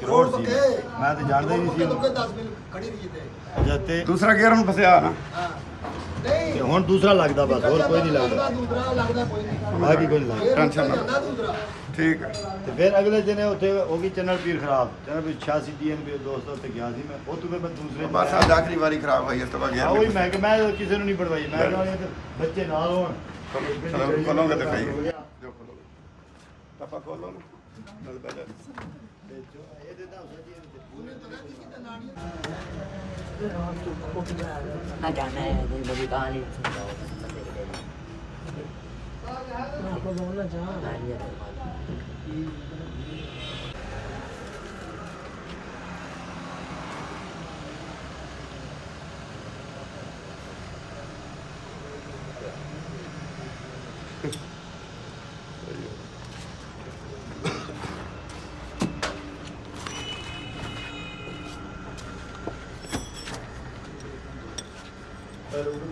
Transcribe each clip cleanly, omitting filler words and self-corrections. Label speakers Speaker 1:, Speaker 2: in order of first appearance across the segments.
Speaker 1: Road ਸੀ ਮੈਂ ਤਾਂ ਜਾਣਦਾ ਹੀ ਨਹੀਂ ਸੀ
Speaker 2: 10 ਮਿੰਟ ਖੜੀ ਰਹੀ ਤੇ
Speaker 1: ਜਦ
Speaker 3: ਦੂਸਰਾ ਗੇਅਰ ਹੁਣ ਫਸਿਆ ਨਾ
Speaker 2: ਹਾਂ ਨਹੀਂ
Speaker 1: ਤੇ ਹੁਣ ਦੂਸਰਾ ਲੱਗਦਾ ਬਸ ਹੋਰ ਕੋਈ ਨਹੀਂ ਲੱਗਦਾ
Speaker 2: ਦੂਸਰਾ ਲੱਗਦਾ ਕੋਈ ਨਹੀਂ
Speaker 1: ਬਾਕੀ ਕੋਈ ਨਹੀਂ ਲੱਗਦਾ
Speaker 3: ਟੈਨਸ਼ਨ ਨਾ
Speaker 2: ਜਾਂਦਾ ਦੂਸਰਾ
Speaker 3: ਠੀਕ ਹੈ
Speaker 1: ਤੇ ਫਿਰ ਅਗਲੇ ਦਿਨ ਉੱਥੇ ਹੋ ਗਈ ਚੈਨਲ ਪੀਰ ਖਰਾਬ ਚੈਨਲ ਪੀਰ 86 ਡੀਐਨਪੀ ਦੋਸਤ ਉੱਤੇ ਗਿਆ ਸੀ ਮੈਂ ਉਹ ਤੋਂ ਫਿਰ ਮੈਂ ਦੂਸਰੇ
Speaker 3: ਬਸ ਅੱਜ ਆਖਰੀ ਵਾਰੀ ਖਰਾਬ ਹੋਈ ਇਸ ਤੋਂ ਬਾਅਦ
Speaker 1: ਹਾਂ ਉਹੀ
Speaker 3: ਗੇਅਰ
Speaker 1: ਮੈਂ ਕਿ ਮੈਂ ਕਿਸੇ ਨੂੰ ਨਹੀਂ ਪੜਵਾਈ ਮੈਂ ਕਹਿੰਦਾ ਤੇ ਬੱਚੇ ਨਾਲ ਹੋਣ
Speaker 3: ਚਲੋ ਖੋਲੋਗੇ ਤੇ ਖਾਈ ਜੋ ਖੋਲੋਗੇ ਟੱਪਾ ਖੋਲੋ ਨਾਲ ਬੈਠਾ
Speaker 1: ਇਹਦੇ ਦਾ ਸੱਜੀ
Speaker 4: ना जाना है कोई बड़ी कहानी आपको बोलना चाह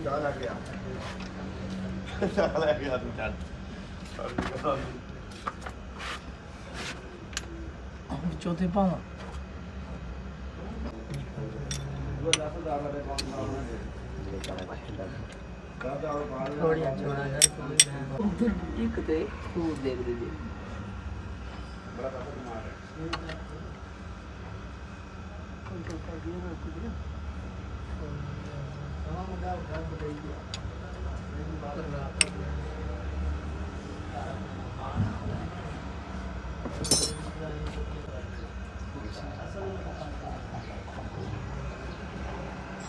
Speaker 3: ਚਾਹ ਲੱਗ ਗਿਆ ਚਾਹ ਲੱਗ ਗਿਆ ਤੂੰ ਚੱਲ
Speaker 4: चौथे पाँव थोड़ी छोड़ा एक तो खूब देख लीजिए
Speaker 3: बड़ा पैसा कमा रहे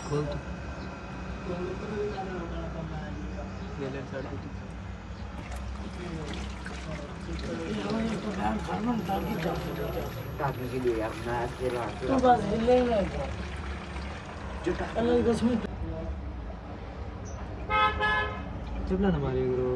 Speaker 4: खोल तो ये ले साइड टाकने के लिए अपना अकेला तो बस हिलेगा जो टाकने 10 मिनट चुपना ना मारिए गुरु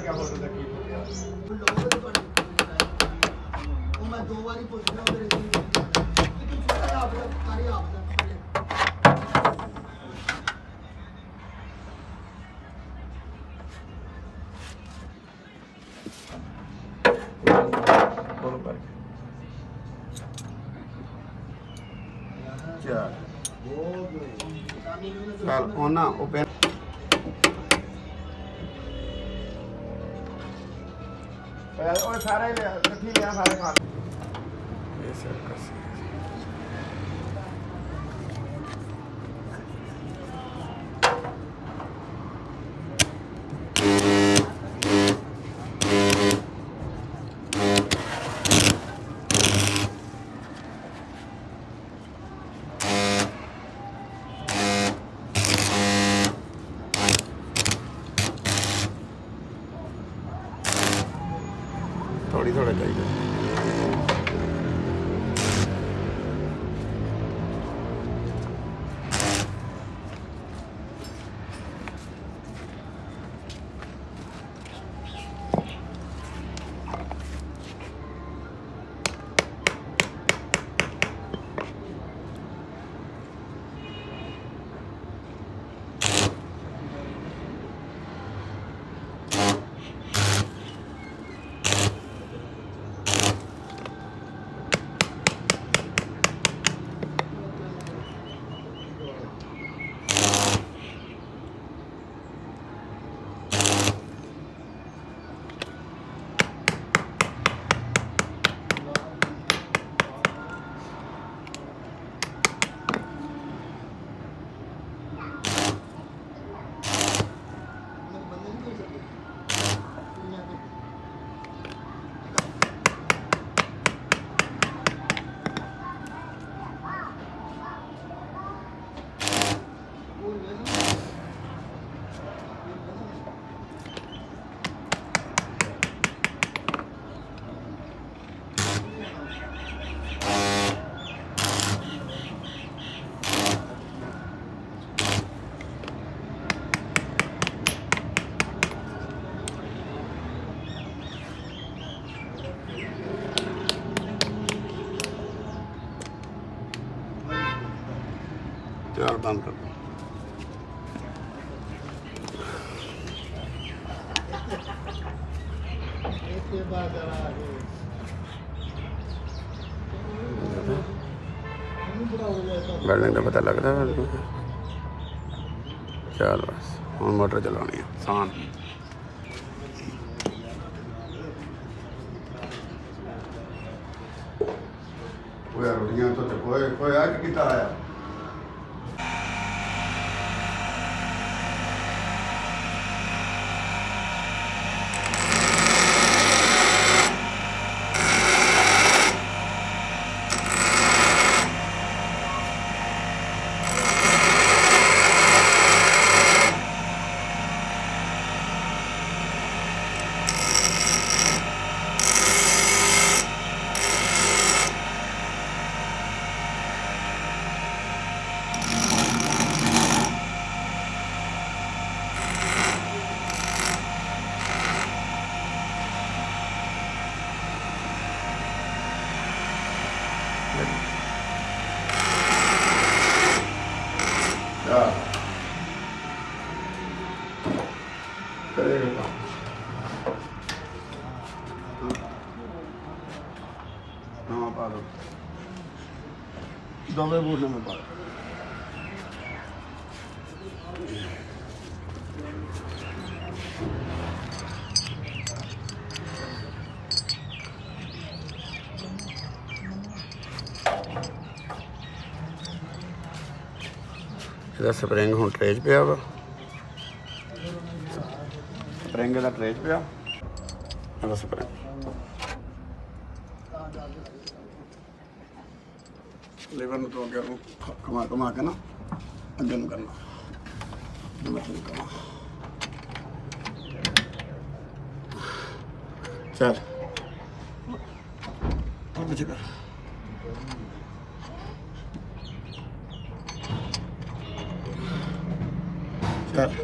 Speaker 3: क्या बोल रहे थे
Speaker 2: ਉਹ ਮੈਂ ਦੋ ਵਾਰੀ ਪੁੱਛਣਾ ਉਹਦੇ ਰਹੀ ਕਿ ਤੂੰ ਛੋਟਾ ਆਪ ਦਾ ਕਾਰੀ ਆਪ ਦਾ
Speaker 3: बोलो पर चल चल ओना ओपन और सारे इकट्ठी लिया सारे खा ये सब कैसे थोड़ी थोड़ा चाहिए चल बंद कर बिल्डिंग का पता लगता है चल बस हम मोटर चलानी है आसान रोटियां तो कोई आज कितना आया दोवे बूट में पा ਇਹਦਾ ਸਪਰਿੰਗ ਹੁਣ ਟਰੇਜ ਪਿਆ ਵਾ ਸਪਰਿੰਗ ਦਾ ਟਰੇਜ ਪਿਆ ਇਹਦਾ ਸਪਰਿੰਗ ਲੀਵਰ ਨੂੰ ਤੋਂ ਅੱਗੇ ਨੂੰ ਘੁਮਾ ਕੇ ਨਾ ਅੱਗੇ ਨੂੰ ਕਰਨਾ ਚੱਲ ਹੋਰ ਪਿੱਛੇ ਕਰ ਚੱਲ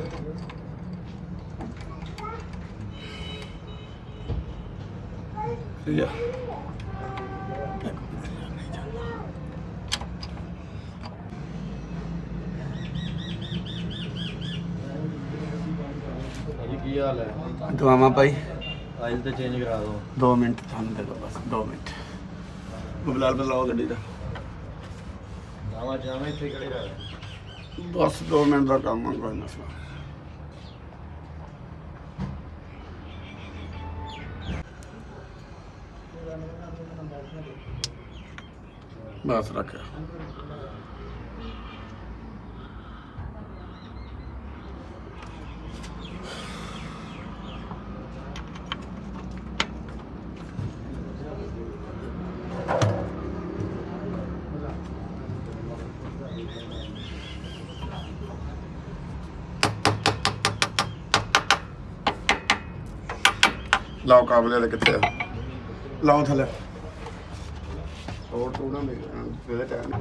Speaker 3: ਠੀਕ ਹੈ
Speaker 1: ਕੀ ਹਾਲ ਹੈ
Speaker 3: ਦੁਆਵਾਂ ਭਾਈ
Speaker 1: ਆਇਲ ਤੇ ਚੇਂਜ ਕਰਾ ਦਿਓ
Speaker 3: 2 ਮਿੰਟ ਤੁਹਾਨੂੰ ਦੇ ਦਿਓ ਬਸ 2 ਮਿੰਟ ਮੋਬਾਈਲ ਬਦਲਾਓ ਗੱਡੀ ਦਾ
Speaker 1: ਜਾਵਾਂ ਇੱਥੇ ਕਿਹੜੇ ਰਹਿ
Speaker 3: ਬਸ 2 ਮਿੰਟ ਦਾ ਕੰਮ ਆ ਕੋਈ ਮਸਲਾ ਬਸ ਰੱਖ ਲਾਓ ਕਾਬਲੇ ਵਾਲੇ ਕਿੱਥੇ ਆ ਲਾਓ ਥੱਲੇ ਹੋਰ ਤੂੰ ਨਾ ਮੇਰੇ ਟਾਈਮ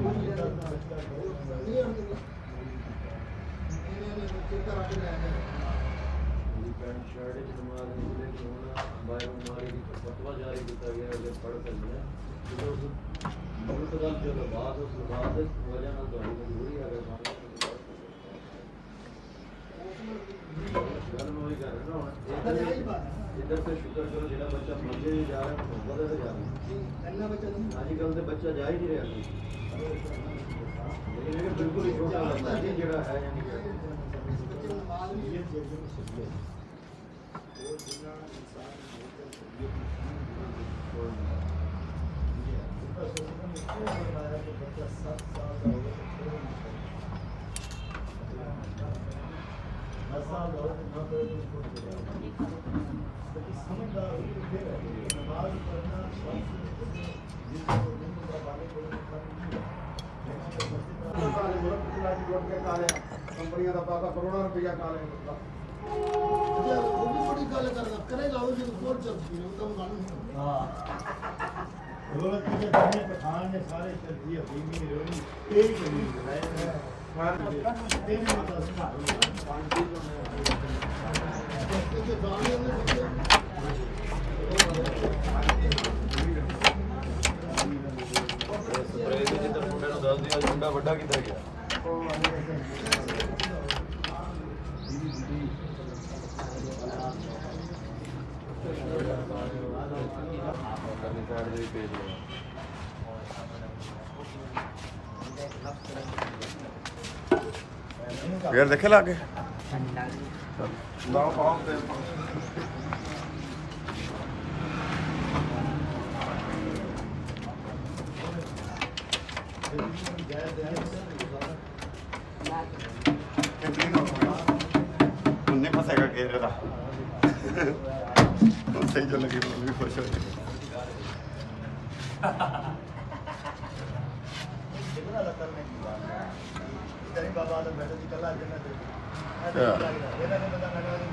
Speaker 1: इधर से शुक्र करो जेड़ा बच्चा मंजे जा रहा है बदल जा रहा है आजकल तो बच्चा जा ही नहीं रहा लेकिन बिल्कुल ही छोटा लगता है जेड़ा है यानी
Speaker 3: ਕੰਪਨੀਆਂ ਦਾ ਪਾਪਾ ਕਰੋੜਾਂ ਰੁਪਇਆ ਕਾਲੇ
Speaker 2: ਉਹ ਵੀ ਬੜੀ ਗੱਲ ਕਰੇਗਾ ਉਹ ਜਦੋਂ ਕੋਲ ਚੱਲਦੀ ਹੈ ਉਹ ਤਾਂ ਗੱਲ ਨਹੀਂ
Speaker 1: हां रोज के अपने पठान ने सारे चलती है बीमी रोनी एक ही है हर दिन मतलब पांच
Speaker 2: जो गाने में
Speaker 1: स्प्रे ਦੇ ਜਿੱਦਾਂ ਮੁੰਡੇ ਨੂੰ ਦੱਸ ਦਿਆ ਮੁੰਡਾ ਵੱਡਾ ਕਿੱਧਰ ਗਿਆ
Speaker 3: ਫੇਰ ਦੇਖੇ ਲਾ ਕੇ ਲਾਓ ਪਾਓ ਤੇ ਉਹਨੇ ਫਸੇਗਾ ਘੇਰੇ ਦਾ ਸਹੀ ਚੱਲ ਗਈ ਵੀ ਖੁਸ਼ ਹੋ ਜਾਏ
Speaker 1: जितना लतर में की बात है तेरी बाबा तो बैठे थी कल जन्नत
Speaker 3: अच्छा।
Speaker 1: ये ना